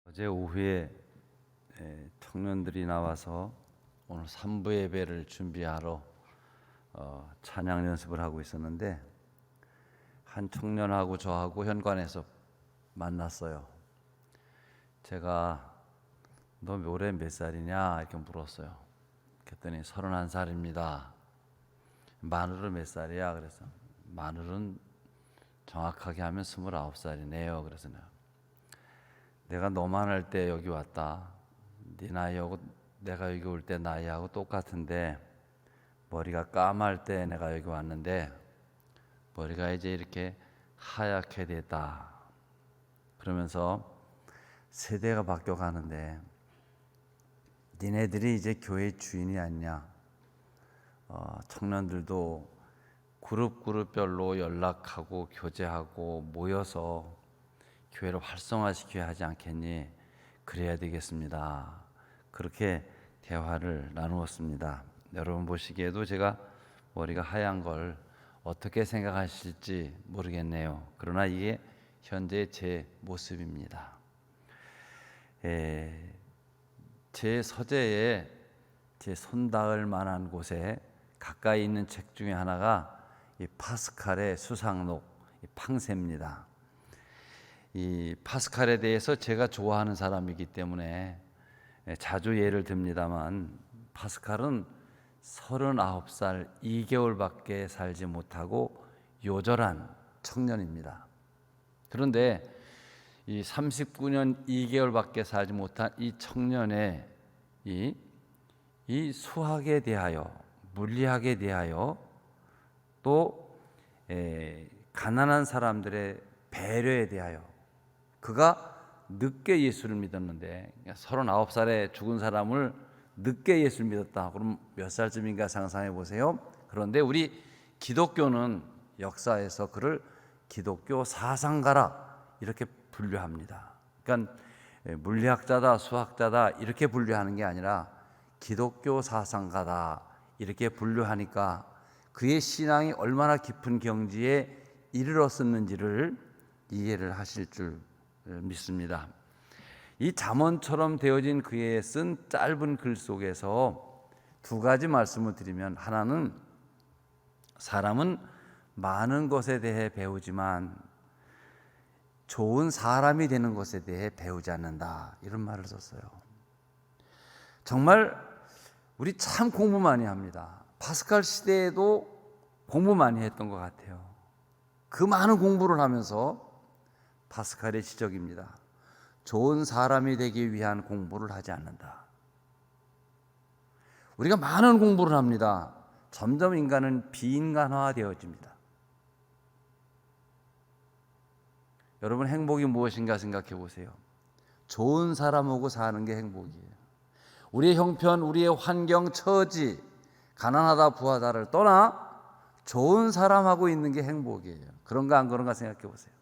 어제 오후에 청년들이 나와서 오늘 3부 예배를 준비하러 찬양 연습을 하고 있었는데 한 청년하고 저하고 현관에서 만났어요. 제가 너 올해 몇 살이냐 이렇게 물었어요. 그랬더니 31살입니다. 마늘은 몇 살이야? 그래서 마늘은 정확하게 하면 29살이네요. 그래서 내가 너만 할 때 여기 왔다. 네 나이하고 내가 여기 올 때 나이하고 똑같은데 머리가 까말 때 내가 여기 왔는데 머리가 이제 이렇게 하얗게 됐다. 그러면서 세대가 바뀌어 가는데 니네들이 이제 교회 주인이 아니냐. 청년들도 그룹별로 연락하고 교제하고 모여서 교회를 활성화시켜야 하지 않겠니? 그래야 되겠습니다. 그렇게 대화를 나누었습니다. 여러분 보시기에도 제가 머리가 하얀 걸 어떻게 생각하실지 모르겠네요. 그러나 이게 현재 제 모습입니다. 제 서재에 제 손 닿을 만한 곳에 가까이 있는 책 중에 하나가 이 파스칼의 수상록, 이 팡세입니다. 이 파스칼에 대해서 제가 좋아하는 사람이기 때문에 자주 예를 듭니다만 파스칼은 39살 2개월밖에 살지 못하고 요절한 청년입니다. 그런데 이 39년 2개월밖에 살지 못한 이 청년의 이 수학에 대하여, 물리학에 대하여 또 가난한 사람들의 배려에 대하여 그가 늦게 예수를 믿었는데 39살에 죽은 사람을 늦게 예수를 믿었다. 그럼 몇 살쯤인가 상상해 보세요. 그런데 우리 기독교는 역사에서 그를 기독교 사상가라 이렇게 분류합니다. 그러니까 물리학자다, 수학자다 이렇게 분류하는 게 아니라 기독교 사상가다 이렇게 분류하니까 그의 신앙이 얼마나 깊은 경지에 이르렀었는지를 이해를 하실 줄 믿습니다. 이 잠언처럼 되어진 그의 쓴 짧은 글 속에서 두 가지 말씀을 드리면, 하나는 사람은 많은 것에 대해 배우지만 좋은 사람이 되는 것에 대해 배우지 않는다, 이런 말을 썼어요. 정말 우리 참 공부 많이 합니다. 파스칼 시대에도 공부 많이 했던 것 같아요. 그 많은 공부를 하면서 파스칼의 지적입니다. 좋은 사람이 되기 위한 공부를 하지 않는다. 우리가 많은 공부를 합니다. 점점 인간은 비인간화되어집니다. 여러분, 행복이 무엇인가 생각해 보세요. 좋은 사람하고 사는 게 행복이에요. 우리의 형편, 우리의 환경, 처지, 가난하다 부하다를 떠나 좋은 사람하고 있는 게 행복이에요. 그런가 안 그런가 생각해 보세요.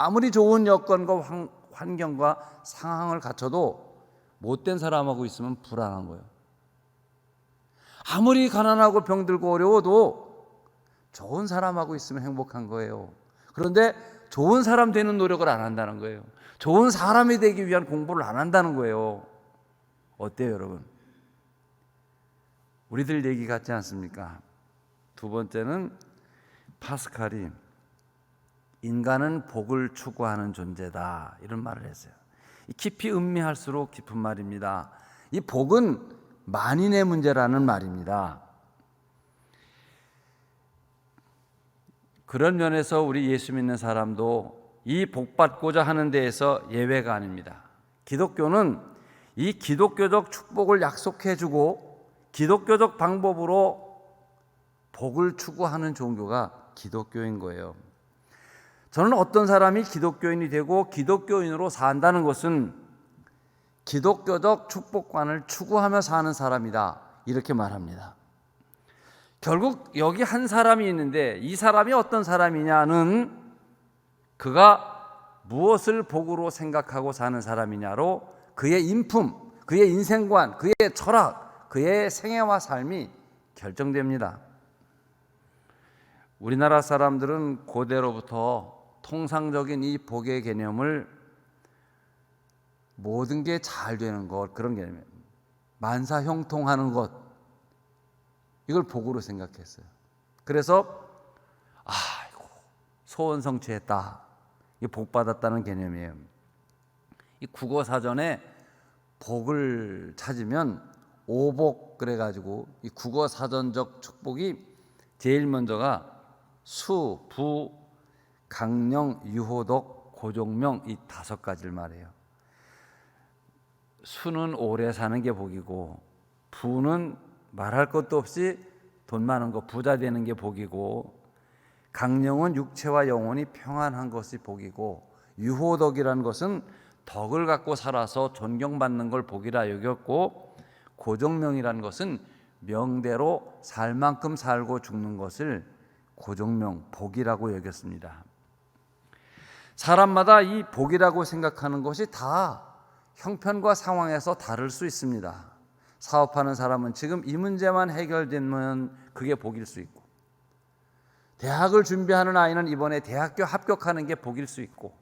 아무리 좋은 여건과 환경과 상황을 갖춰도 못된 사람하고 있으면 불안한 거예요. 아무리 가난하고 병들고 어려워도 좋은 사람하고 있으면 행복한 거예요. 그런데 좋은 사람 되는 노력을 안 한다는 거예요. 좋은 사람이 되기 위한 공부를 안 한다는 거예요. 어때요, 여러분? 우리들 얘기 같지 않습니까? 두 번째는 파스칼이 인간은 복을 추구하는 존재다, 이런 말을 했어요. 깊이 음미할수록 깊은 말입니다. 이 복은 만인의 문제라는 말입니다. 그런 면에서 우리 예수 믿는 사람도 이 복받고자 하는 데에서 예외가 아닙니다. 기독교는 이 기독교적 축복을 약속해주고 기독교적 방법으로 복을 추구하는 종교가 기독교인 거예요. 저는 어떤 사람이 기독교인이 되고 기독교인으로 산다는 것은 기독교적 축복관을 추구하며 사는 사람이다, 이렇게 말합니다. 결국 여기 한 사람이 있는데 이 사람이 어떤 사람이냐는 그가 무엇을 복으로 생각하고 사는 사람이냐로 그의 인품, 그의 인생관, 그의 철학, 그의 생애와 삶이 결정됩니다. 우리나라 사람들은 고대로부터 통상적인 이 복의 개념을 모든 게 잘 되는 것, 그런 개념이에요. 만사형통하는 것, 이걸 복으로 생각했어요. 그래서 아이고 소원 성취했다, 이 복 받았다는 개념이에요. 이 국어 사전에 복을 찾으면 오복 그래가지고 이 국어 사전적 축복이 제일 먼저가 수, 부, 강령, 유호덕, 고종명, 이 5가지를 말해요. 수는 오래 사는 게 복이고, 부는 말할 것도 없이 돈 많은 거 부자 되는 게 복이고, 강령은 육체와 영혼이 평안한 것이 복이고, 유호덕이라는 것은 덕을 갖고 살아서 존경받는 걸 복이라 여겼고, 고종명이라는 것은 명대로 살 만큼 살고 죽는 것을 고종명, 복이라고 여겼습니다. 사람마다 이 복이라고 생각하는 것이 다 형편과 상황에서 다를 수 있습니다. 사업하는 사람은 지금 이 문제만 해결되면 그게 복일 수 있고, 대학을 준비하는 아이는 이번에 대학교 합격하는 게 복일 수 있고,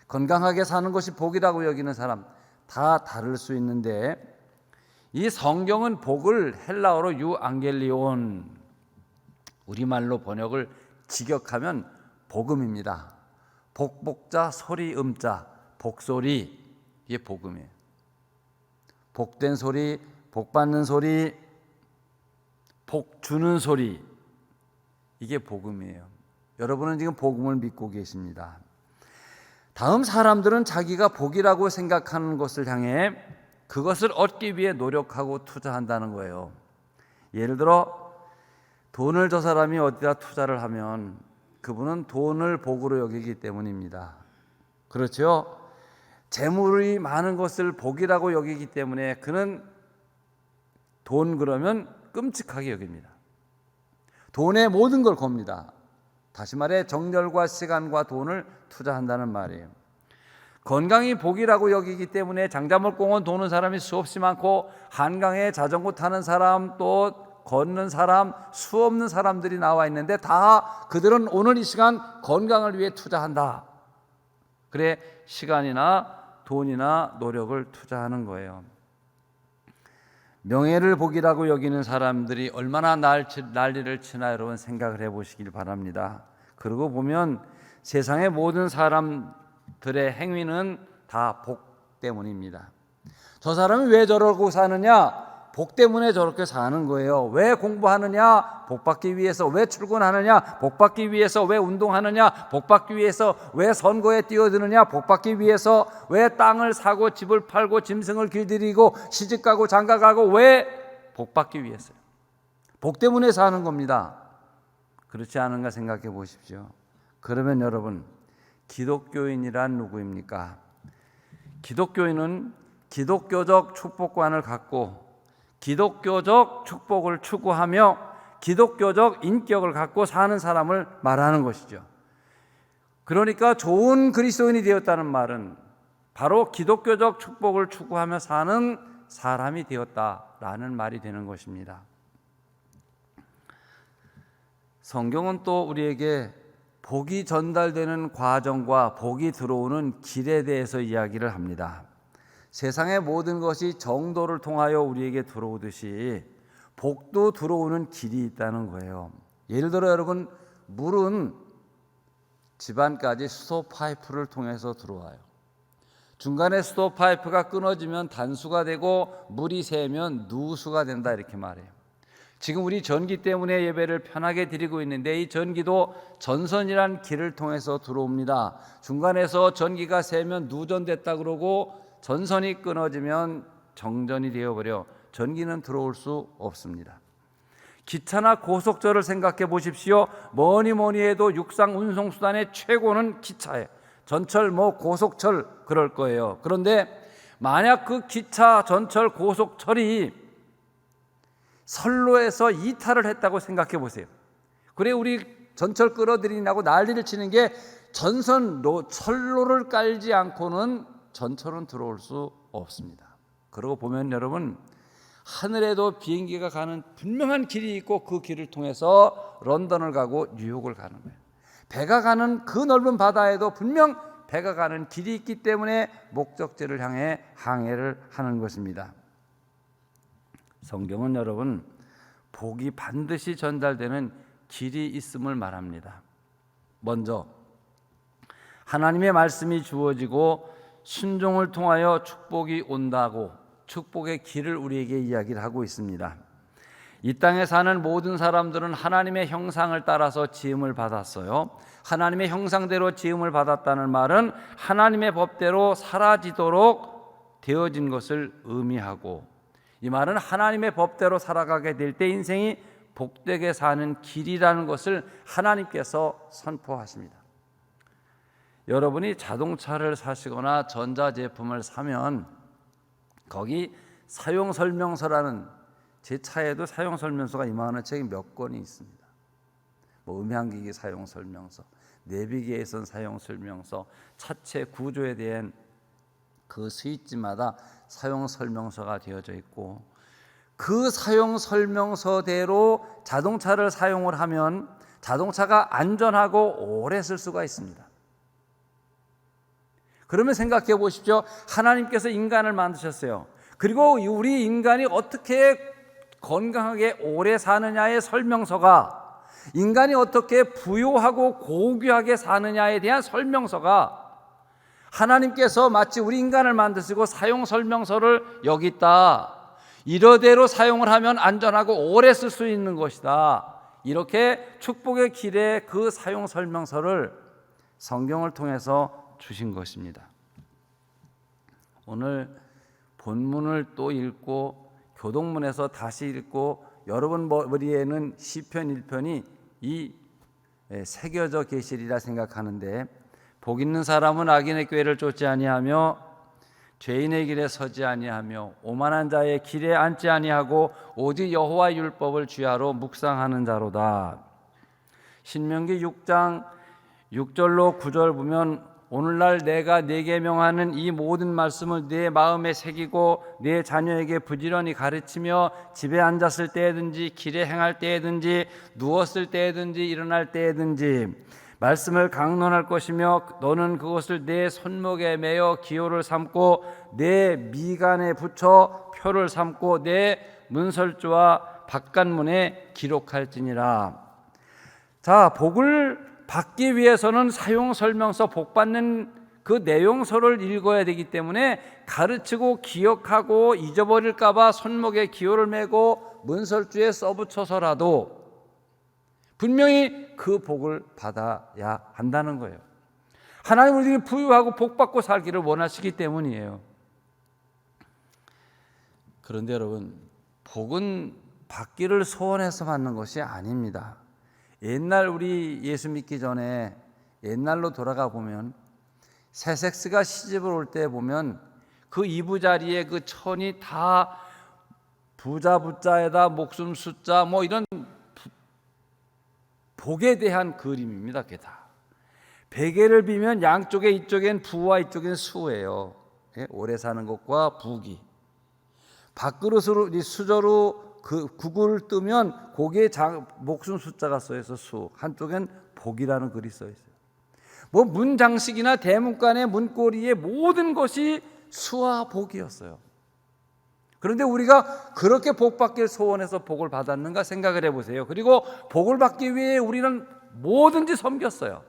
건강하게 사는 것이 복이라고 여기는 사람 다 다를 수 있는데, 이 성경은 복을 헬라어로 유앙겔리온, 우리말로 번역을 직역하면 복음입니다. 복복자, 소리 음자, 복소리, 이게 복음이에요. 복된 소리, 복 받는 소리, 복 주는 소리, 이게 복음이에요. 여러분은 지금 복음을 믿고 계십니다. 다음 사람들은 자기가 복이라고 생각하는 것을 향해 그것을 얻기 위해 노력하고 투자한다는 거예요. 예를 들어 돈을 저 사람이 어디다 투자를 하면 그분은 돈을 복으로 여기기 때문입니다. 그렇죠? 재물이 많은 것을 복이라고 여기기 때문에 그는 돈 그러면 끔찍하게 여깁니다. 돈에 모든 걸 겁니다. 다시 말해 정열과 시간과 돈을 투자한다는 말이에요. 건강이 복이라고 여기기 때문에 장자몰공원 도는 사람이 수없이 많고, 한강에 자전거 타는 사람, 또 걷는 사람, 수없는 사람들이 나와 있는데 다 그들은 오늘 이 시간 건강을 위해 투자한다. 그래 시간이나 돈이나 노력을 투자하는 거예요. 명예를 복이라고 여기는 사람들이 얼마나 난리를 치나 여러분 생각을 해보시길 바랍니다. 그러고 보면 세상의 모든 사람들의 행위는 다 복 때문입니다. 저 사람이 왜 저러고 사느냐? 복 때문에 저렇게 사는 거예요. 왜 공부하느냐? 복 받기 위해서. 왜 출근하느냐? 복 받기 위해서. 왜 운동하느냐? 복 받기 위해서. 왜 선거에 뛰어드느냐? 복 받기 위해서. 왜 땅을 사고 집을 팔고 짐승을 길들이고 시집가고 장가가고, 왜? 복 받기 위해서요. 복 때문에 사는 겁니다. 그렇지 않은가 생각해 보십시오. 그러면 여러분, 기독교인이란 누구입니까? 기독교인은 기독교적 축복관을 갖고 기독교적 축복을 추구하며 기독교적 인격을 갖고 사는 사람을 말하는 것이죠. 그러니까 좋은 그리스도인이 되었다는 말은 바로 기독교적 축복을 추구하며 사는 사람이 되었다라는 말이 되는 것입니다. 성경은 또 우리에게 복이 전달되는 과정과 복이 들어오는 길에 대해서 이야기를 합니다. 세상의 모든 것이 정도를 통하여 우리에게 들어오듯이 복도 들어오는 길이 있다는 거예요. 예를 들어 여러분, 물은 집안까지 수도 파이프를 통해서 들어와요. 중간에 수도 파이프가 끊어지면 단수가 되고 물이 새면 누수가 된다, 이렇게 말해요. 지금 우리 전기 때문에 예배를 편하게 드리고 있는데 이 전기도 전선이란 길을 통해서 들어옵니다. 중간에서 전기가 새면 누전됐다 그러고 전선이 끊어지면 정전이 되어버려 전기는 들어올 수 없습니다. 기차나 고속철을 생각해 보십시오. 뭐니 해도 육상 운송수단의 최고는 기차예요. 전철, 고속철 그럴 거예요. 그런데 만약 그 기차, 전철, 고속철이 선로에서 이탈을 했다고 생각해 보세요. 그래 우리 전철 끌어들이냐고 난리를 치는 게 선로를 깔지 않고는 전철은 들어올 수 없습니다. 그러고 보면 여러분, 하늘에도 비행기가 가는 분명한 길이 있고 그 길을 통해서 런던을 가고 뉴욕을 가는 거예요. 배가 가는 그 넓은 바다에도 분명 배가 가는 길이 있기 때문에 목적지를 향해 항해를 하는 것입니다. 성경은 여러분, 복이 반드시 전달되는 길이 있음을 말합니다. 먼저 하나님의 말씀이 주어지고 순종을 통하여 축복이 온다고 축복의 길을 우리에게 이야기를 하고 있습니다. 이 땅에 사는 모든 사람들은 하나님의 형상을 따라서 지음을 받았어요. 하나님의 형상대로 지음을 받았다는 말은 하나님의 법대로 사라지도록 되어진 것을 의미하고, 이 말은 하나님의 법대로 살아가게 될 때 인생이 복되게 사는 길이라는 것을 하나님께서 선포하십니다. 여러분이 자동차를 사시거나 전자제품을 사면 거기 사용설명서라는, 제 차에도 사용설명서가 이만한 책이 몇 권이 있습니다. 뭐 음향기기 사용설명서, 내비게이션 사용설명서, 차체 구조에 대한 그 스위치마다 사용설명서가 되어져 있고, 그 사용설명서대로 자동차를 사용을 하면 자동차가 안전하고 오래 쓸 수가 있습니다. 그러면 생각해 보십시오. 하나님께서 인간을 만드셨어요. 그리고 우리 인간이 어떻게 건강하게 오래 사느냐의 설명서가, 인간이 어떻게 부유하고 고귀하게 사느냐에 대한 설명서가, 하나님께서 마치 우리 인간을 만드시고 사용 설명서를 여기 있다, 이러대로 사용을 하면 안전하고 오래 쓸 수 있는 것이다, 이렇게 축복의 길에 그 사용 설명서를 성경을 통해서 주신 것입니다. 오늘 본문을 또 읽고 교동문에서 다시 읽고 여러분 머리에는 시편 1편이 새겨져 계시리라 생각하는데, 복 있는 사람은 악인의 꾀를 쫓지 아니하며 죄인의 길에 서지 아니하며 오만한 자의 길에 앉지 아니하고 오직 여호와의 율법을 주야로 묵상하는 자로다. 신명기 6장 6절로 9절 보면, 오늘날 내가 네게 명하는 이 모든 말씀을 네 마음에 새기고 네 자녀에게 부지런히 가르치며 집에 앉았을 때든지 길에 행할 때든지 누웠을 때든지 일어날 때든지 말씀을 강론할 것이며, 너는 그것을 내 손목에 매어 기호를 삼고 내 미간에 붙여 표를 삼고 내 문설주와 바깥문에 기록할지니라. 자, 복을 받기 위해서는 사용설명서, 복받는 그 내용서를 읽어야 되기 때문에 가르치고 기억하고 잊어버릴까 봐 손목에 기호를 메고 문설주에 써붙여서라도 분명히 그 복을 받아야 한다는 거예요. 하나님 우리에게 부유하고 복받고 살기를 원하시기 때문이에요. 그런데 여러분, 복은 받기를 소원해서 받는 것이 아닙니다. 옛날 우리 예수 믿기 전에 옛날로 돌아가 보면 세섹스가 시집을 올 때 보면 그 이부자리에 그 천이 다 부자 부자에다 목숨 숫자 뭐 이런 복에 대한 그림입니다. 그게 다 베개를 비면 양쪽에, 이쪽엔 부와 이쪽엔 수예요. 오래 사는 것과 부귀. 밥그릇으로 수저로 그 구구를 뜨면 거기에 목숨 숫자가 써있어 수, 한쪽엔 복이라는 글이 써있어요. 뭐 문장식이나 대문간의 문고리의 모든 것이 수와 복이었어요. 그런데 우리가 그렇게 복 받길 소원해서 복을 받았는가 생각을 해보세요. 그리고 복을 받기 위해 우리는 뭐든지 섬겼어요.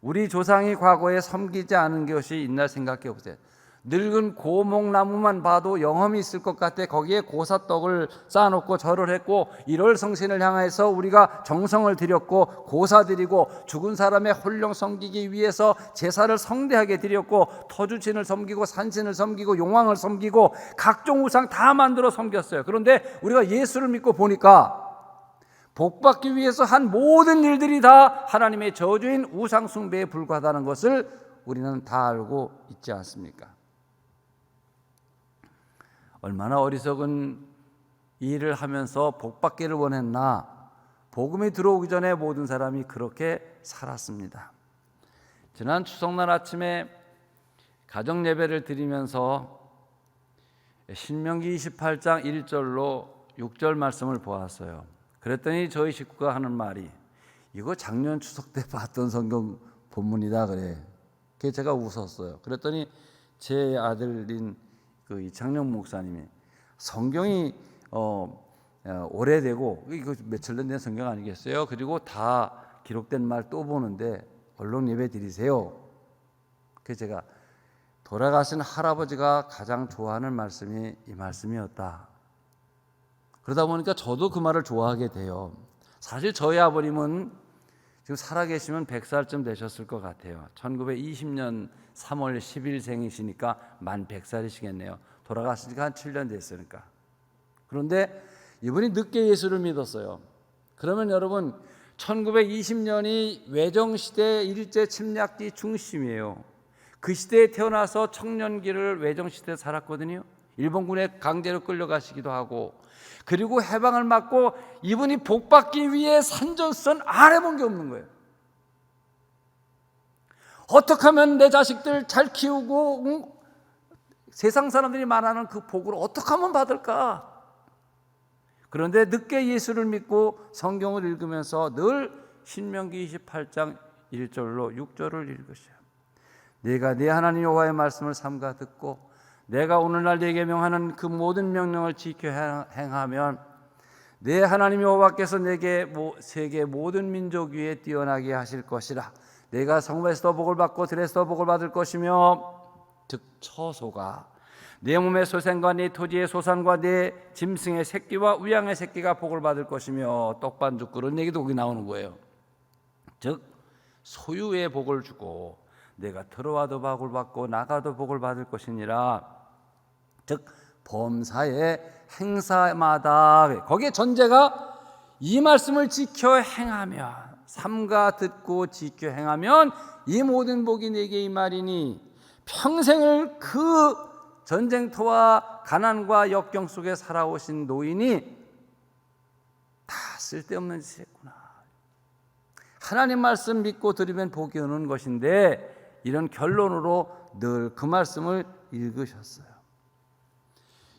우리 조상이 과거에 섬기지 않은 것이 있나 생각해 보세요. 늙은 고목나무만 봐도 영험이 있을 것 같아 거기에 고사떡을 쌓아놓고 절을 했고, 일월성신을 향해서 우리가 정성을 드렸고 고사드리고, 죽은 사람의 홀령 섬기기 위해서 제사를 성대하게 드렸고, 터주신을 섬기고 산신을 섬기고 용왕을 섬기고 각종 우상 다 만들어 섬겼어요. 그런데 우리가 예수를 믿고 보니까 복받기 위해서 한 모든 일들이 다 하나님의 저주인 우상 숭배에 불과하다는 것을 우리는 다 알고 있지 않습니까? 얼마나 어리석은 일을 하면서 복받기를 원했나. 복음이 들어오기 전에 모든 사람이 그렇게 살았습니다. 지난 추석날 아침에 가정 예배를 드리면서 신명기 28장 1절로 6절 말씀을 보았어요. 그랬더니 저희 식구가 하는 말이, 이거 작년 추석 때 봤던 성경 본문이다 그래. 그래서 제가 웃었어요. 그랬더니 제 아들인 그 이창녕 목사님이 성경이 오래되고 이거 며칠 된 성경 아니겠어요? 그리고 다 기록된 말 또 보는데 언론 예배 드리세요. 그래서 제가 돌아가신 할아버지가 가장 좋아하는 말씀이 이 말씀이었다. 그러다 보니까 저도 그 말을 좋아하게 돼요. 사실 저희 아버님은 지금 살아계시면 100살쯤 되셨을 것 같아요. 1920년 3월 10일생이시니까 만 100살이시겠네요. 돌아가신 지가 한 7년 됐으니까. 그런데 이분이 늦게 예수를 믿었어요. 그러면 여러분 1920년이 외정시대 일제 침략기 중심이에요. 그 시대에 태어나서 청년기를 외정시대에 살았거든요. 일본군에 강제로 끌려가시기도 하고, 그리고 해방을 맞고 이분이 복받기 위해 산전수전 안 해본 게 없는 거예요. 어떻게 하면 내 자식들 잘 키우고 세상 사람들이 말하는 그 복을 어떻게 하면 받을까? 그런데 늦게 예수를 믿고 성경을 읽으면서 늘 신명기 28장 1절로 6절을 읽으셔요. 네가 네 하나님 여호와의 말씀을 삼가 듣고 내가 오늘날 네게 명하는 그 모든 명령을 지켜 행하면 네 하나님 여호와께서 내게 세계 모든 민족 위에 뛰어나게 하실 것이라. 내가 성읍에서도 복을 받고 들에서도 복을 받을 것이며, 즉 처소가 네 몸의 소생과 네 토지의 소산과 네 짐승의 새끼와 우양의 새끼가 복을 받을 것이며, 떡반죽 그런 얘기도 거기 나오는 거예요. 즉 소유의 복을 주고 내가 들어와도 복을 받고 나가도 복을 받을 것이니라. 즉 범사의 행사마다 거기에 전제가 이 말씀을 지켜 행하면, 삼가 듣고 지켜 행하면 이 모든 복이 내게 임하리니, 평생을 그 전쟁터와 가난과 역경 속에 살아오신 노인이 다 쓸데없는 짓을 했구나. 하나님 말씀 믿고 들으면 복이 오는 것인데, 이런 결론으로 늘 그 말씀을 읽으셨어요.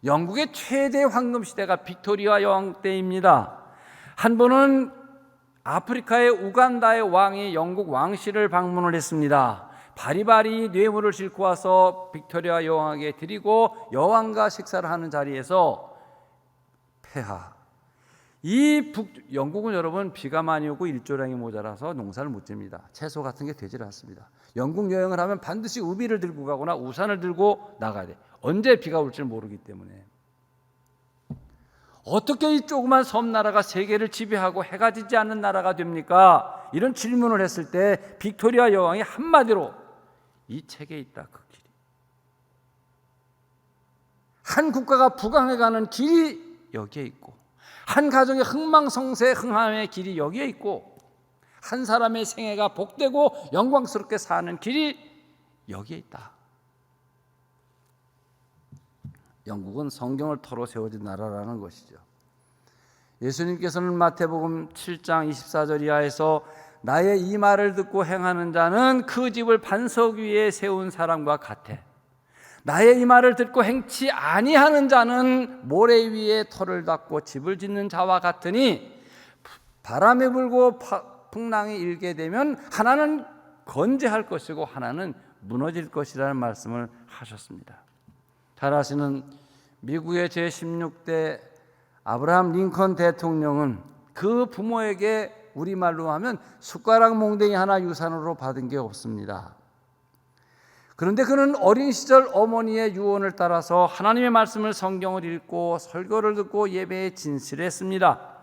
영국의 최대 황금 시대가 빅토리아 여왕 때입니다. 한 번은 아프리카의 우간다의 왕이 영국 왕실을 방문을 했습니다. 바리바리 뇌물을 싣고 와서 빅토리아 여왕에게 드리고 여왕과 식사를 하는 자리에서 폐하. 영국은 여러분 비가 많이 오고 일조량이 모자라서 농사를 못 집니다. 채소 같은 게 되질 않습니다. 영국 여행을 하면 반드시 우비를 들고 가거나 우산을 들고 나가야 돼. 언제 비가 올지 모르기 때문에. 어떻게 이 조그만 섬나라가 세계를 지배하고 해가 지지 않는 나라가 됩니까? 이런 질문을 했을 때 빅토리아 여왕이 한마디로 이 책에 있다, 그 길이. 한 국가가 부강해가는 길이 여기에 있고, 한 가정의 흥망성쇠 흥함의 길이 여기에 있고, 한 사람의 생애가 복되고 영광스럽게 사는 길이 여기에 있다. 영국은 성경을 터로 세워진 나라라는 것이죠. 예수님께서는 마태복음 7장 24절 이하에서 나의 이 말을 듣고 행하는 자는 그 집을 반석 위에 세운 사람과 같아. 나의 이 말을 듣고 행치 아니하는 자는 모래 위에 터를 닦고 집을 짓는 자와 같으니, 바람이 불고 풍랑이 일게 되면 하나는 건재할 것이고 하나는 무너질 것이라는 말씀을 하셨습니다. 잘 아시는 미국의 제16대 아브라함 링컨 대통령은 그 부모에게 우리말로 하면 숟가락 몽댕이 하나 유산으로 받은 게 없습니다. 그런데 그는 어린 시절 어머니의 유언을 따라서 하나님의 말씀을, 성경을 읽고 설교를 듣고 예배에 진실했습니다.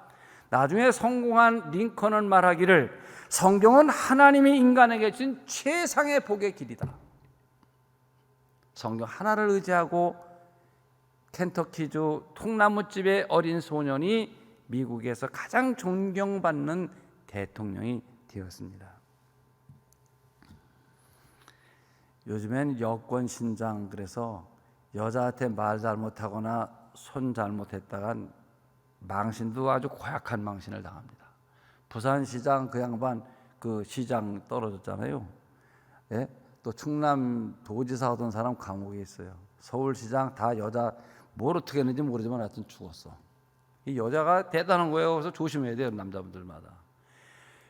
나중에 성공한 링컨은 말하기를 성경은 하나님이 인간에게 준 최상의 복의 길이다. 성경 하나를 의지하고 켄터키주 통나무집의 어린 소년이 미국에서 가장 존경받는 대통령이 되었습니다. 요즘엔 여권 신장, 그래서 여자한테 말 잘못하거나 손 잘못했다간 망신도 아주 고약한 망신을 당합니다. 부산시장 그 양반 그 시장 떨어졌잖아요. 예? 또 충남 도지사 하던 사람 감옥에 있어요. 서울시장 다 여자, 뭘 어떻게 했는지 모르지만 하여튼 죽었어. 이 여자가 대단한 거예요. 그래서 조심해야 돼요, 남자분들마다.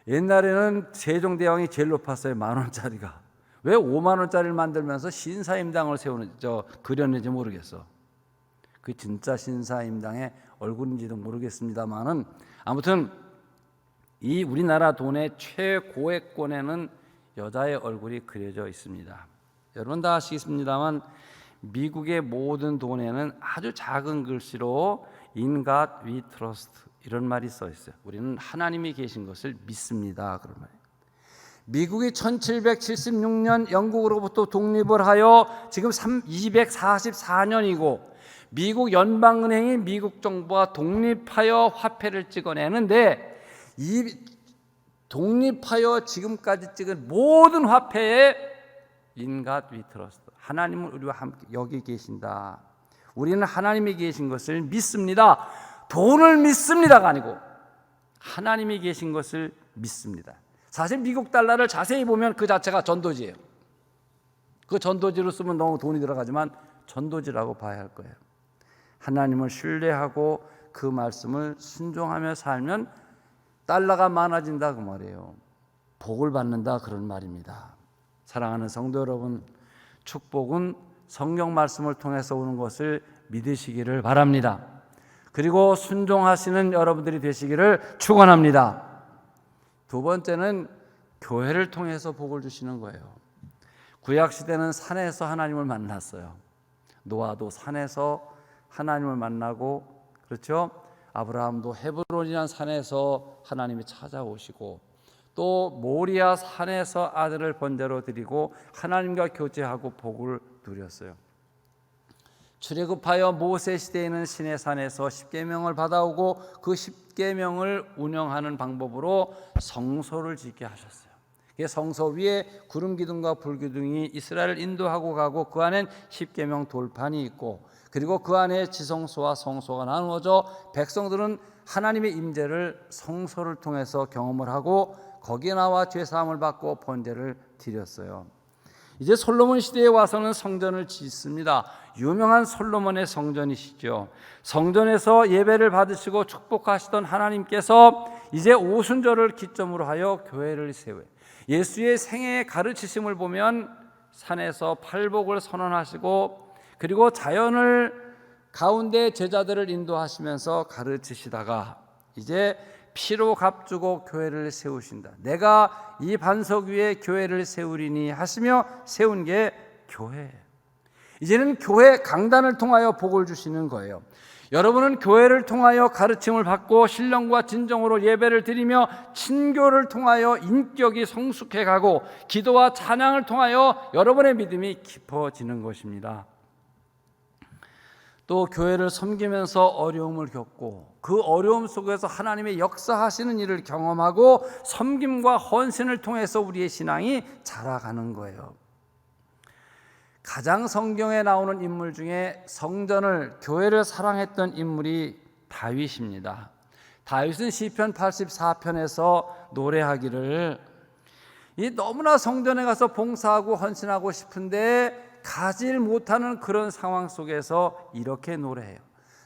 옛날에는 세종대왕이 제일 높았어요. 10,000원짜리가. 왜 50,000원짜리를 만들면서 신사임당을 그렸는지 모르겠어. 그 진짜 신사임당의 얼굴인지도 모르겠습니다만은, 아무튼 이 우리나라 돈의 최고액권에는 여자의 얼굴이 그려져 있습니다. 여러분 다 아시겠습니다만 미국의 모든 돈에는 아주 작은 글씨로 In God we trust 이런 말이 써 있어요. 우리는 하나님이 계신 것을 믿습니다. 그런 말이에요. 미국이 1776년 영국으로부터 독립을 하여 지금 244년이고 미국 연방은행이 미국 정부와 독립하여 화폐를 찍어내는데 이 독립하여 지금까지 찍은 모든 화폐에 In God we trust. 하나님은 우리와 함께 여기 계신다. 우리는 하나님이 계신 것을 믿습니다. 돈을 믿습니다가 아니고 하나님이 계신 것을 믿습니다. 사실 미국 달러를 자세히 보면 그 자체가 전도지예요. 그 전도지로 쓰면 너무 돈이 들어가지만 전도지라고 봐야 할 거예요. 하나님을 신뢰하고 그 말씀을 순종하며 살면 달러가 많아진다 그 말이에요. 복을 받는다 그런 말입니다. 사랑하는 성도 여러분, 축복은 성경 말씀을 통해서 오는 것을 믿으시기를 바랍니다. 그리고 순종하시는 여러분들이 되시기를 축원합니다. 두 번째는 교회를 통해서 복을 주시는 거예요. 구약 시대는 산에서 하나님을 만났어요. 노아도 산에서 하나님을 만나고, 그렇죠? 아브라함도 헤브론이라는 산에서 하나님이 찾아오시고, 또 모리아 산에서 아들을 번제로 드리고 하나님과 교제하고 복을 누렸어요. 출애굽하여 모세 시대에는 시내산에서 십계명을 받아오고 그 십계명을 운영하는 방법으로 성소를 짓게 하셨어요. 성소 위에 구름 기둥과 불 기둥이 이스라엘을 인도하고 가고 그 안엔 십계명 돌판이 있고, 그리고 그 안에 지성소와 성소가 나누어져 백성들은 하나님의 임재를 성소를 통해서 경험을 하고 거기에 나와 죄사함을 받고 번제를 드렸어요. 이제 솔로몬 시대에 와서는 성전을 짓습니다. 유명한 솔로몬의 성전이시죠. 성전에서 예배를 받으시고 축복하시던 하나님께서 이제 오순절을 기점으로 하여 교회를 세워요. 예수의 생애의 가르치심을 보면 산에서 팔복을 선언하시고, 그리고 자연을 가운데 제자들을 인도하시면서 가르치시다가 이제 피로 값주고 교회를 세우신다. 내가 이 반석 위에 교회를 세우리니 하시며 세운 게 교회예요. 이제는 교회 강단을 통하여 복을 주시는 거예요. 여러분은 교회를 통하여 가르침을 받고 신령과 진정으로 예배를 드리며 친교를 통하여 인격이 성숙해 가고 기도와 찬양을 통하여 여러분의 믿음이 깊어지는 것입니다. 또 교회를 섬기면서 어려움을 겪고 그 어려움 속에서 하나님의 역사하시는 일을 경험하고 섬김과 헌신을 통해서 우리의 신앙이 자라가는 거예요. 가장 성경에 나오는 인물 중에 성전을, 교회를 사랑했던 인물이 다윗입니다. 다윗은 시편 84편에서 노래하기를, 너무나 성전에 가서 봉사하고 헌신하고 싶은데 가질 못하는 그런 상황 속에서 이렇게 노래해요.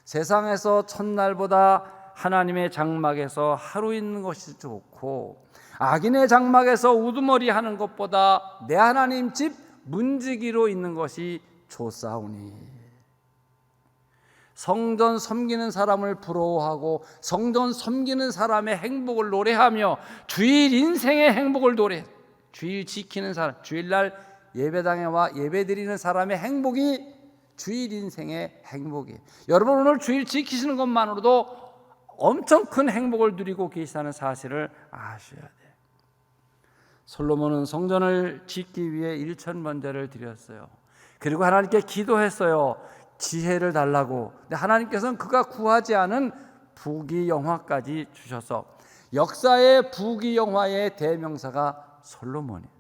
세상에서 첫날보다 하나님의 장막에서 하루 있는 것이 좋고 악인의 장막에서 우두머리 하는 것보다 내 하나님 집 문지기로 있는 것이 좋사오니. 성전 섬기는 사람을 부러워하고 성전 섬기는 사람의 행복을 노래하며 주일 인생의 행복을 노래해. 주일 지키는 사람, 주일날 예배당에 와 예배드리는 사람의 행복이 주일 인생의 행복이에요. 여러분 오늘 주일 지키시는 것만으로도 엄청 큰 행복을 누리고 계시다는 사실을 아셔야 돼요. 솔로몬은 성전을 짓기 위해 1,000번제를 드렸어요. 그리고 하나님께 기도했어요. 지혜를 달라고. 근데 하나님께서는 그가 구하지 않은 부귀영화까지 주셔서 역사의 부귀영화의 대명사가 솔로몬이에요.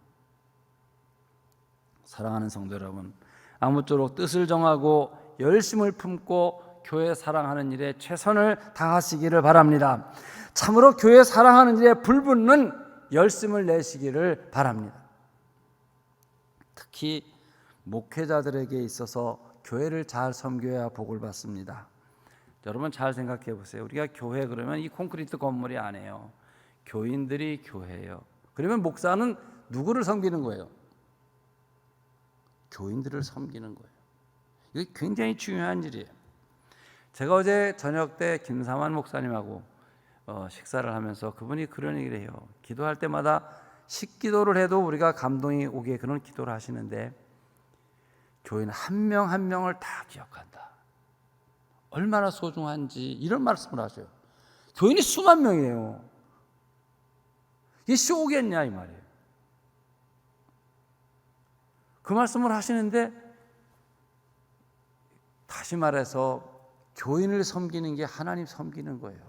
사랑하는 성도 여러분, 아무쪼록 뜻을 정하고 열심을 품고 교회 사랑하는 일에 최선을 다하시기를 바랍니다. 참으로 교회 사랑하는 일에 불붙는 열심을 내시기를 바랍니다. 특히 목회자들에게 있어서 교회를 잘 섬겨야 복을 받습니다. 여러분 잘 생각해 보세요. 우리가 교회 그러면 이 콘크리트 건물이 아니에요. 교인들이 교회예요. 그러면 목사는 누구를 섬기는 거예요? 교인들을 섬기는 거예요. 이게 굉장히 중요한 일이에요. 제가 어제 저녁 때 김삼환 목사님하고 식사를 하면서 그분이 그런 얘기를 해요. 기도할 때마다 식기도를 해도 우리가 감동이 오게 그런 기도를 하시는데 교인 한 명 한 명을 다 기억한다. 얼마나 소중한지 이런 말씀을 하셔요. 교인이 수만 명이에요. 이게 쇼겠냐 이 말이에요. 그 말씀을 하시는데 다시 말해서 교인을 섬기는 게 하나님 섬기는 거예요.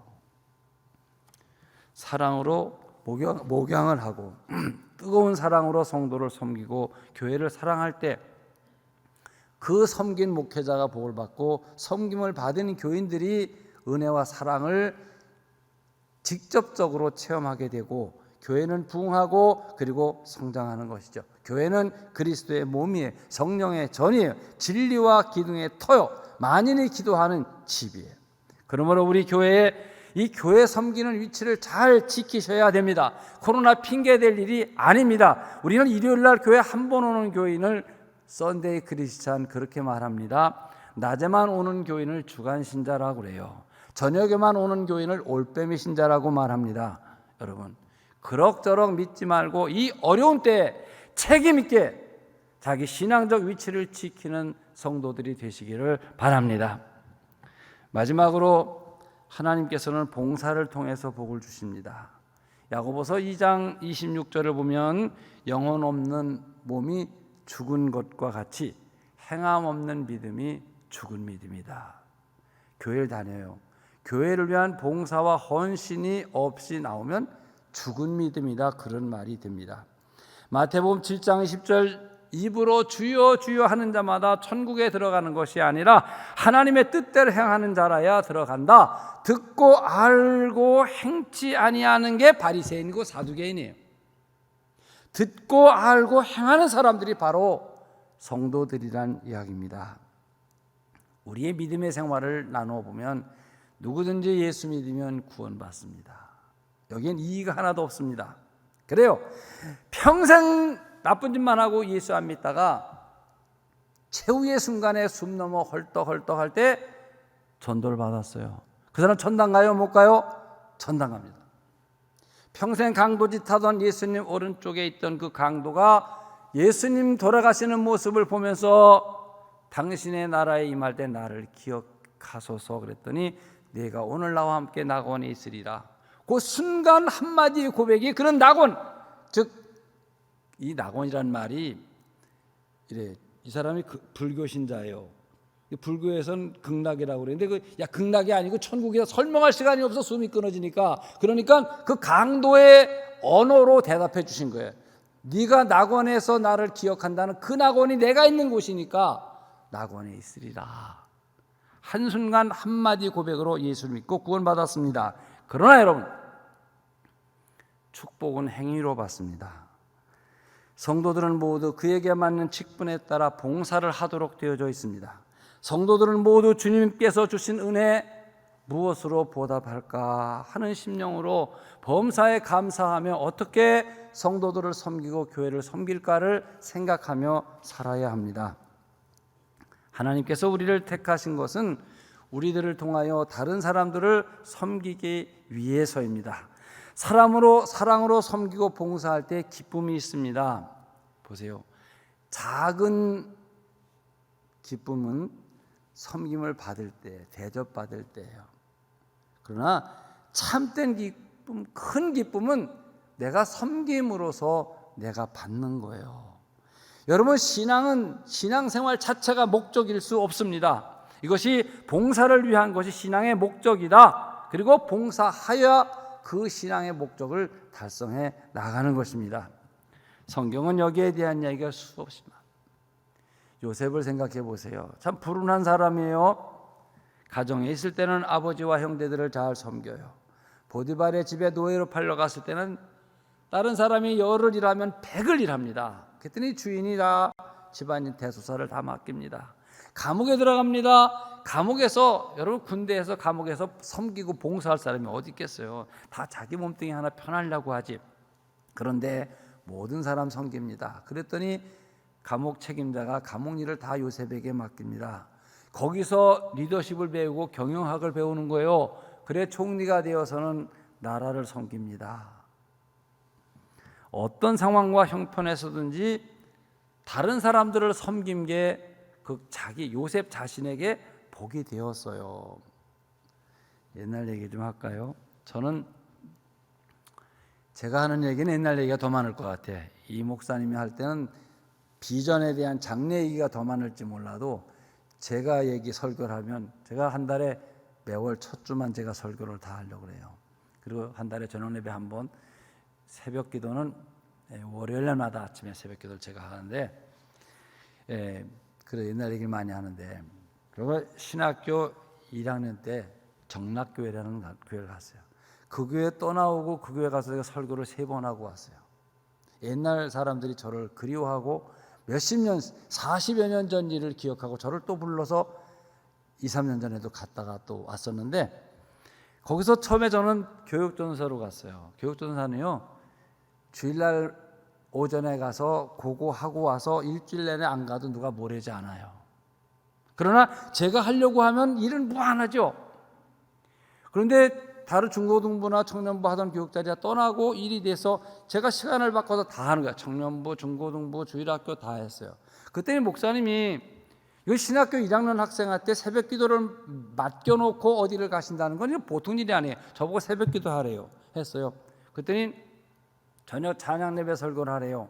사랑으로 목양을 하고 뜨거운 사랑으로 성도를 섬기고 교회를 사랑할 때 그 섬긴 목회자가 복을 받고 섬김을 받은 교인들이 은혜와 사랑을 직접적으로 체험하게 되고 교회는 부흥하고 그리고 성장하는 것이죠. 교회는 그리스도의 몸이에요. 성령의 전이에요. 진리와 기둥의 터요. 만인이 기도하는 집이에요. 그러므로 우리 교회에 이 교회 섬기는 위치를 잘 지키셔야 됩니다. 코로나 핑계 댈 일이 아닙니다. 우리는 일요일 날 교회 한 번 오는 교인을 썬데이 크리스찬 그렇게 말합니다. 낮에만 오는 교인을 주간 신자라고 그래요. 저녁에만 오는 교인을 올빼미 신자라고 말합니다. 여러분 그럭저럭 믿지 말고 이 어려운 때에 책임 있게 자기 신앙적 위치를 지키는 성도들이 되시기를 바랍니다. 마지막으로 하나님께서는 봉사를 통해서 복을 주십니다. 야고보서 2장 26절을 보면 영혼 없는 몸이 죽은 것과 같이 행함 없는 믿음이 죽은 믿음이다. 교회를 다녀요. 교회를 위한 봉사와 헌신이 없이 나오면 죽은 믿음이다. 그런 말이 됩니다. 마태복음 7장 10절 입으로 주여 주여 하는 자마다 천국에 들어가는 것이 아니라 하나님의 뜻대로 행하는 자라야 들어간다. 듣고 알고 행치 아니하는 게 바리새인이고 사두개인이에요. 듣고 알고 행하는 사람들이 바로 성도들이란 이야기입니다. 우리의 믿음의 생활을 나누어 보면 누구든지 예수 믿으면 구원받습니다. 여기엔 이의가 하나도 없습니다. 그래요. 평생 나쁜 짓만 하고 예수 안 믿다가 최후의 순간에 숨 넘어 헐떡헐떡할 때 전도를 받았어요. 그 사람 천당 가요? 못 가요? 천당 갑니다. 평생 강도짓 하던 예수님 오른쪽에 있던 그 강도가 예수님 돌아가시는 모습을 보면서 당신의 나라에 임할 때 나를 기억하소서 그랬더니 내가 오늘 나와 함께 낙원에 있으리라. 그 순간 한마디의 고백이 그런 낙원, 즉 이 낙원이란 말이 이래 이 사람이 불교 신자예요. 불교에서는 극락이라고 그러는데 극락이 아니고 천국이라 설명할 시간이 없어 숨이 끊어지니까 그러니까 그 강도의 언어로 대답해 주신 거예요. 네가 낙원에서 나를 기억한다는 그 낙원이 내가 있는 곳이니까 낙원에 있으리라. 한순간 한마디 고백으로 예수를 믿고 구원받았습니다. 그러나 여러분 축복은 행위로 받습니다. 성도들은 모두 그에게 맞는 직분에 따라 봉사를 하도록 되어져 있습니다. 성도들은 모두 주님께서 주신 은혜 무엇으로 보답할까 하는 심령으로 범사에 감사하며 어떻게 성도들을 섬기고 교회를 섬길까를 생각하며 살아야 합니다. 하나님께서 우리를 택하신 것은 우리들을 통하여 다른 사람들을 섬기기 위해서입니다. 사랑으로 섬기고 봉사할 때 기쁨이 있습니다. 보세요. 작은 기쁨은 섬김을 받을 때, 대접받을 때예요. 그러나 참된 기쁨, 큰 기쁨은 내가 섬김으로써 내가 받는 거예요. 여러분 신앙생활 자체가 목적일 수 없습니다. 이것이 봉사를 위한 것이 신앙의 목적이다. 그리고 봉사하여 그 신앙의 목적을 달성해 나가는 것입니다. 성경은 여기에 대한 이야기가 수없이 많아요. 요셉을 생각해 보세요. 참 불운한 사람이에요. 가정에 있을 때는 아버지와 형제들을 잘 섬겨요. 보디발의 집에 노예로 팔려갔을 때는 다른 사람이 열을 일하면 100을 일합니다. 그랬더니 주인이 다 집안인 대소사를 다 맡깁니다. 감옥에 들어갑니다. 감옥에서 여러분 군대에서 감옥에서 섬기고 봉사할 사람이 어디 있겠어요? 다 자기 몸뚱이 하나 편하려고 하지. 그런데 모든 사람 섬깁니다. 그랬더니 감옥 책임자가 감옥 일을 다 요셉에게 맡깁니다. 거기서 리더십을 배우고 경영학을 배우는 거예요. 그래 총리가 되어서는 나라를 섬깁니다. 어떤 상황과 형편에서든지 다른 사람들을 섬긴 게 그 자기 요셉 자신에게 복이 되었어요. 옛날 얘기 좀 할까요? 저는 제가 하는 얘기는 옛날 얘기가 더 많을 것 같아. 이 목사님이 할 때는 비전에 대한 장래 얘기가 더 많을지 몰라도 제가 설교를 하면 제가 한 달에 매월 첫 주만 제가 설교를 다 하려고 그래요. 그리고 한 달에 저녁 예배 한 번, 새벽 기도는 월요일마다 아침에 새벽 기도를 제가 하는데, 그래 옛날 얘기를 많이 하는데, 그리고 신학교 1학년 때 정락교회라는 교회를 갔어요. 그 교회 떠나오고 그 교회 가서 제가 설교를 3번 하고 왔어요. 옛날 사람들이 저를 그리워하고 몇십 년, 40여 년 전 일을 기억하고 저를 또 불러서 2, 3년 전에도 갔다가 또 왔었는데, 거기서 처음에 저는 교육전사로 갔어요. 교육전사는요, 주일날 오전에 가서 고고하고 와서 일주일 내내 안 가도 누가 뭐래지 않아요. 그러나 제가 하려고 하면 일은 무한하죠. 그런데 다른 중고등부나 청년부 하던 교육자리가 떠나고 일이 돼서 제가 시간을 바꿔서 다 하는 거야. 청년부, 중고등부, 주일학교 다 했어요. 그때는 목사님이 이 신학교 1학년 학생한테 새벽 기도를 맡겨놓고 어디를 가신다는 건 보통 일이 아니에요. 저보고 새벽 기도 하래요. 했어요. 그랬더니 저녁 찬양 예배 설교를 하래요.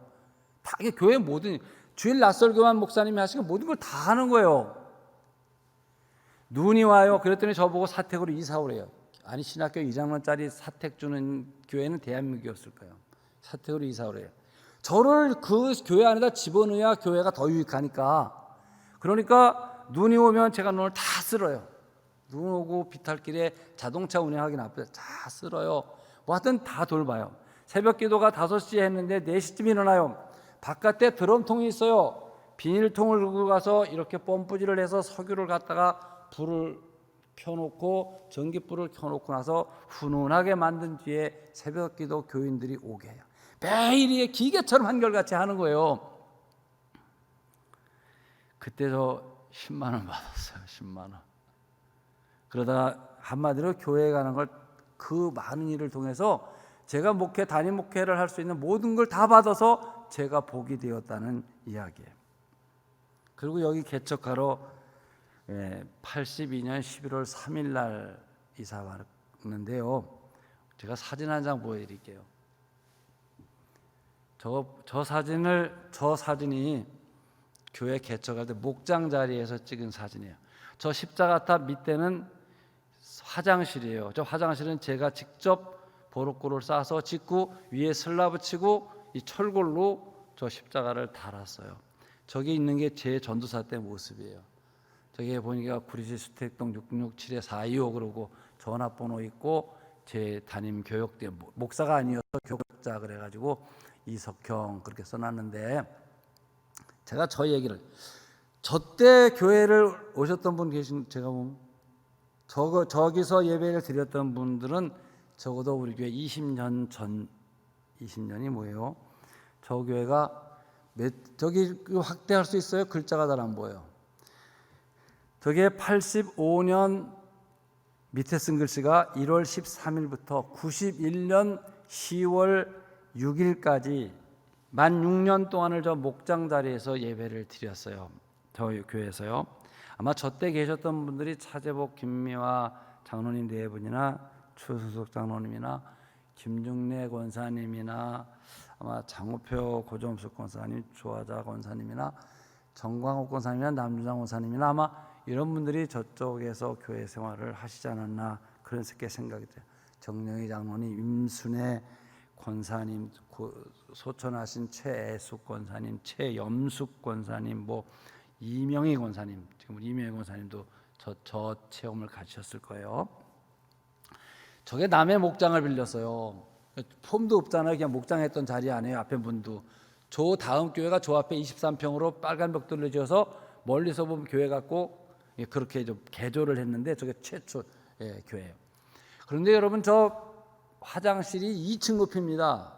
다 이게 교회 모든 주일 낮 설교만 목사님이 하시고 모든 걸 다 하는 거예요. 눈이 와요. 그랬더니 저보고 사택으로 이사 오래요. 아니 신학교 2학년짜리 사택 주는 교회는 대한민국이었을 거예요. 사택으로 이사 오래요. 저를 그 교회 안에다 집어넣어야 교회가 더 유익하니까. 그러니까 눈이 오면 제가 눈을 다 쓸어요. 눈 오고 비탈길에 자동차 운행하기 나쁘다. 다 쓸어요. 뭐 하여튼 다 돌봐요. 새벽 기도가 5시에 했는데 4시쯤 일어나요. 바깥에 드럼통이 있어요. 비닐통을 들고 가서 이렇게 펌프질을 해서 석유를 갖다가 불을 켜놓고 전기불을 켜놓고 나서 훈훈하게 만든 뒤에 새벽 기도 교인들이 오게 해요. 매일 기계처럼 한결같이 하는 거예요. 그때 저 10만 원 받았어요. 10만 원. 그러다가 한마디로 교회에 가는 걸 그 많은 일을 통해서 제가 단임 목회를 할 수 있는 모든 걸 다 받아서 제가 복이 되었다는 이야기예요. 그리고 여기 개척하러 82년 11월 3일 날 이사 왔는데요. 제가 사진 한 장 보여드릴게요. 저 사진이 교회 개척할 때 목장 자리에서 찍은 사진이에요. 저 십자가탑 밑에는 화장실이에요. 저 화장실은 제가 직접 보로골을 싸서 짓고 위에 슬라브 치고 이 철골로 저 십자가를 달았어요. 저기 있는 게 제 전도사 때 모습이에요. 저기 보니까 구리시 수택동 667-425 그러고 전화번호 있고 제 담임 교육대 목사가 아니어서 교육자 그래가지고 이석형 그렇게 써놨는데, 제가 저 얘기를 저때 교회를 오셨던 분 제가 보면 저기서 예배를 드렸던 분들은 적어도 우리 교회 20년 전 20년이 뭐예요? 저 교회가 저기 확대할 수 있어요? 글자가 잘 안 보여요. 저게 85년 밑에 쓴 글씨가 1월 13일부터 91년 10월 6일까지 만 6년 동안을 저 목장 자리에서 예배를 드렸어요. 저 교회에서요. 아마 저때 계셨던 분들이 차재복 김미화 장로님 네 분이나 추수석 장로님이나 김중래 권사님이나 아마 장호표 고점숙 권사님, 조화자 권사님이나 정광옥 권사님이나 남주장 권사님이나 아마 이런 분들이 저쪽에서 교회 생활을 하시지 않았나 그렇게 생각이 돼요. 정영희 장로님, 임순애 권사님, 소천하신 최애숙 권사님, 최염숙 권사님, 이명희 권사님, 지금 이명희 권사님도 저 체험을 가지셨을 거예요. 저게 남의 목장을 빌렸어요. 폼도 없잖아요. 그냥 목장했던 자리 아니에요. 앞에 문도. 저 다음 교회가 저 앞에 23평으로 빨간 벽돌을 지어서 멀리서 보면 교회 같고 그렇게 좀 개조를 했는데 저게 최초 교회예요. 그런데 여러분 저 화장실이 2층 높이입니다.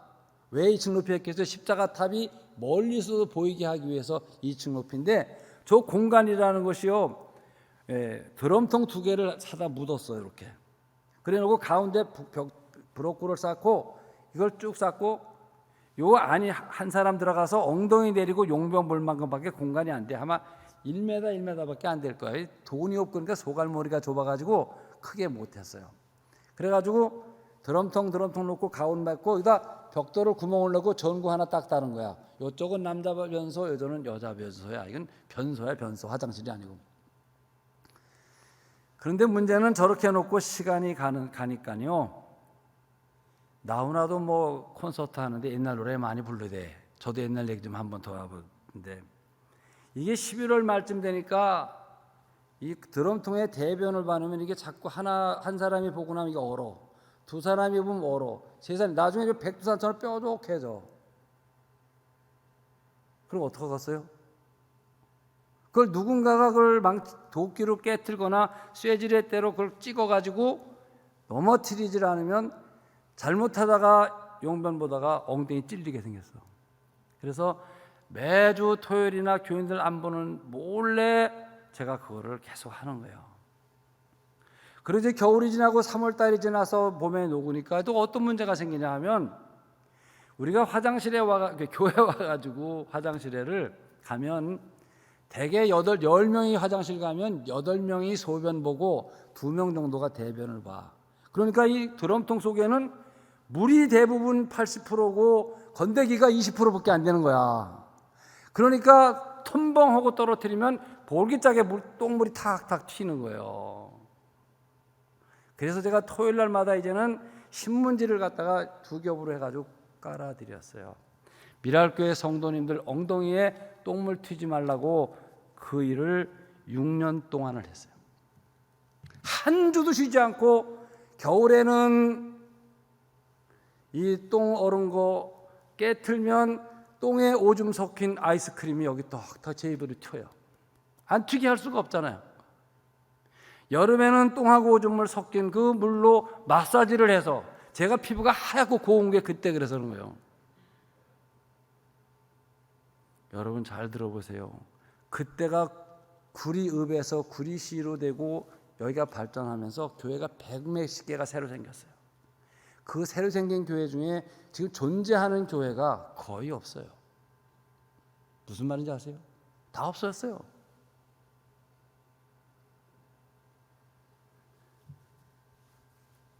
왜 2층 높이 했겠어요? 십자가 탑이 멀리서도 보이게 하기 위해서 2층 높이인데 저 공간이라는 것이요, 드럼통 2개를 사다 묻었어요. 이렇게 그래놓고 가운데 브로커를 쌓고 이걸 쭉 쌓고 요 안이 한 사람 들어가서 엉덩이 내리고 용병 볼 만큼밖에 공간이 안 돼. 아마 1m밖에 안 될 거예요. 돈이 없으니까 소갈머리가 좁아가지고 크게 못했어요. 그래가지고 드럼통 놓고 가운 맞고 여기다 벽돌을 구멍을 넣고 전구 하나 딱 다는 거야. 이쪽은 남자 변소, 요쪽은 여자 변소야. 이건 변소야, 변소. 화장실이 아니고. 그런데 문제는 저렇게 해놓고 시간이 가니까요, 나훈아도 뭐 콘서트 하는데 옛날 노래 많이 불러야 돼. 저도 옛날 얘기 좀 한번 더 해보는데, 이게 11월 말쯤 되니까 이 드럼통에 대변을 받으면 이게 자꾸 한 사람이 보고 나면 이게 얼어. 2사람이 보면 얼어. 3사람이 나중에 백두산처럼 뾰족해져. 그럼 어떡하겠어요? 그걸 누군가가 그걸 도끼로 깨틀거나 쇠지렛대로 그걸 찍어가지고 넘어뜨리질 않으면 잘못하다가 용변 보다가 엉덩이 찔리게 생겼어. 그래서 매주 토요일이나 교인들 안 보는 몰래 제가 그거를 계속 하는 거예요. 그러자 겨울이 지나고 3월달이 지나서 봄에 녹으니까 또 어떤 문제가 생기냐 하면, 우리가 화장실에 교회 와가지고 화장실에를 가면 대개 10명이 화장실 가면 8명이 소변 보고 2명 정도가 대변을 봐. 그러니까 이 드럼통 속에는 물이 대부분 80%고 건더기가 20%밖에 안 되는 거야. 그러니까 텀벙하고 떨어뜨리면 볼기짝에 똥물이 탁탁 튀는 거예요. 그래서 제가 토요일 날마다 이제는 신문지를 갖다가 2겹으로 해가지고 깔아드렸어요. 미랄교회 성도님들 엉덩이에 똥물 튀지 말라고 그 일을 6년 동안을 했어요. 한 주도 쉬지 않고 겨울에는 이 똥 얼은 거 깨틀면 똥에 오줌 섞인 아이스크림이 여기 턱 제 입으로 튀어요. 안 튀게 할 수가 없잖아요. 여름에는 똥하고 오줌물 섞인 그 물로 마사지를 해서 제가 피부가 하얗고 고운 게 그때 그래서 그런 거예요. 여러분 잘 들어보세요. 그때가 구리읍에서 구리시로 되고 여기가 발전하면서 교회가 100몇십 개가 새로 생겼어요. 그 새로 생긴 교회 중에 지금 존재하는 교회가 거의 없어요. 무슨 말인지 아세요? 다 없어졌어요.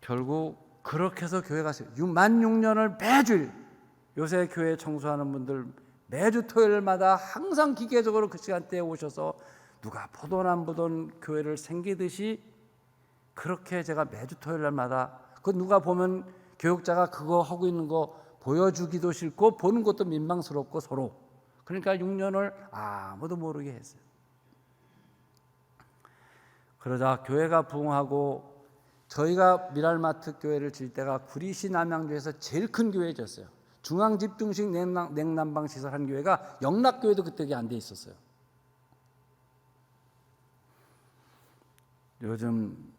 결국 그렇게 해서 교회 갔어요. 6년을 매주일, 요새 교회 청소하는 분들 매주 토요일마다 항상 기계적으로 그 시간대에 오셔서 누가 보던 안 보던 교회를 생기듯이 그렇게 제가 매주 토요일날마다, 그 누가 보면 교육자가 그거 하고 있는 거 보여주기도 싫고 보는 것도 민망스럽고 서로. 그러니까 6년을 아무도 모르게 했어요. 그러자 교회가 부흥하고 저희가 미랄마트 교회를 질 때가 구리시 남양주에서 제일 큰 교회였어요. 중앙집중식 냉난방 시설 한 교회가 영락교회도 그때 안 돼 있었어요. 요즘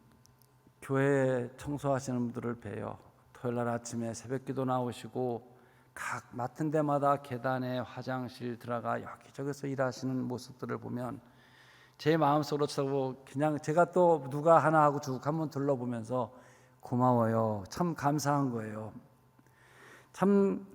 교회 청소하시는 분들을 뵈요. 토요일날 아침에 새벽기도 나오시고 각 맡은 데마다 계단에 화장실 들어가 여기저기서 일하시는 모습들을 보면 제 마음속으로 그냥 제가 또 누가 하나 하고 쭉 한번 둘러보면서 고마워요. 참 감사한 거예요. 참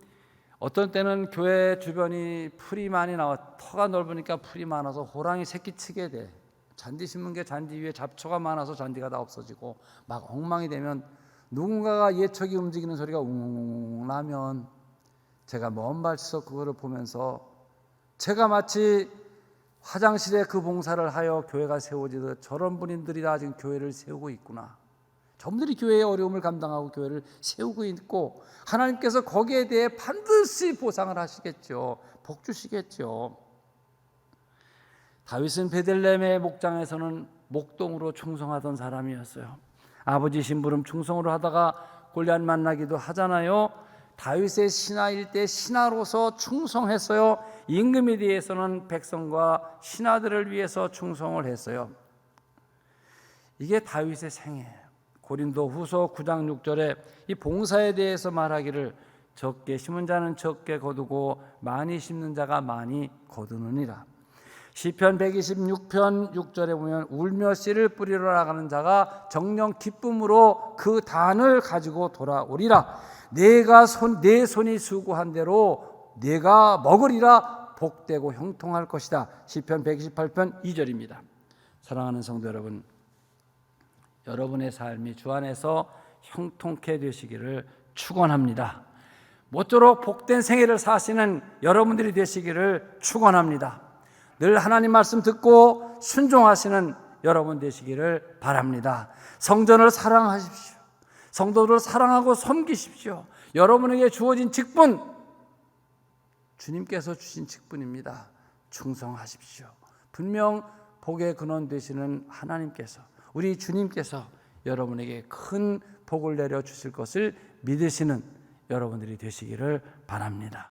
어떤 때는 교회 주변이 풀이 많이 나와, 터가 넓으니까 풀이 많아서 호랑이 새끼 치게 돼. 잔디 심은 게 잔디 위에 잡초가 많아서 잔디가 다 없어지고 막 엉망이 되면 누군가가 예척이 움직이는 소리가 웅웅 나면 제가 먼 발치서 그거를 보면서 제가 마치 화장실에 그 봉사를 하여 교회가 세워지듯 저런 분들이 다 지금 교회를 세우고 있구나. 저분들이 교회의 어려움을 감당하고 교회를 세우고 있고 하나님께서 거기에 대해 반드시 보상을 하시겠죠. 복 주시겠죠. 다윗은 베들레헴의 목장에서는 목동으로 충성하던 사람이었어요. 아버지 심부름 충성으로 하다가 골리앗 만나기도 하잖아요. 다윗의 신하일 때 신하로서 충성했어요. 임금에 대해서는 백성과 신하들을 위해서 충성을 했어요. 이게 다윗의 생애예요. 고린도후서 9장 6절에 이 봉사에 대해서 말하기를 적게 심은 자는 적게 거두고 많이 심는 자가 많이 거두느니라. 시편 126편 6절에 보면 울며 씨를 뿌리러 나가는 자가 정령 기쁨으로 그 단을 가지고 돌아오리라. 내 손이 수고한 대로 내가 먹으리라. 복되고 형통할 것이다. 시편 128편 2절입니다. 사랑하는 성도 여러분, 여러분의 삶이 주 안에서 형통케 되시기를 축원합니다. 모쪼록 복된 생애를 사시는 여러분들이 되시기를 축원합니다. 늘 하나님 말씀 듣고 순종하시는 여러분 되시기를 바랍니다. 성전을 사랑하십시오. 성도들을 사랑하고 섬기십시오. 여러분에게 주어진 직분, 주님께서 주신 직분입니다. 충성하십시오. 분명 복의 근원 되시는 하나님께서, 우리 주님께서 여러분에게 큰 복을 내려 주실 것을 믿으시는 여러분들이 되시기를 바랍니다.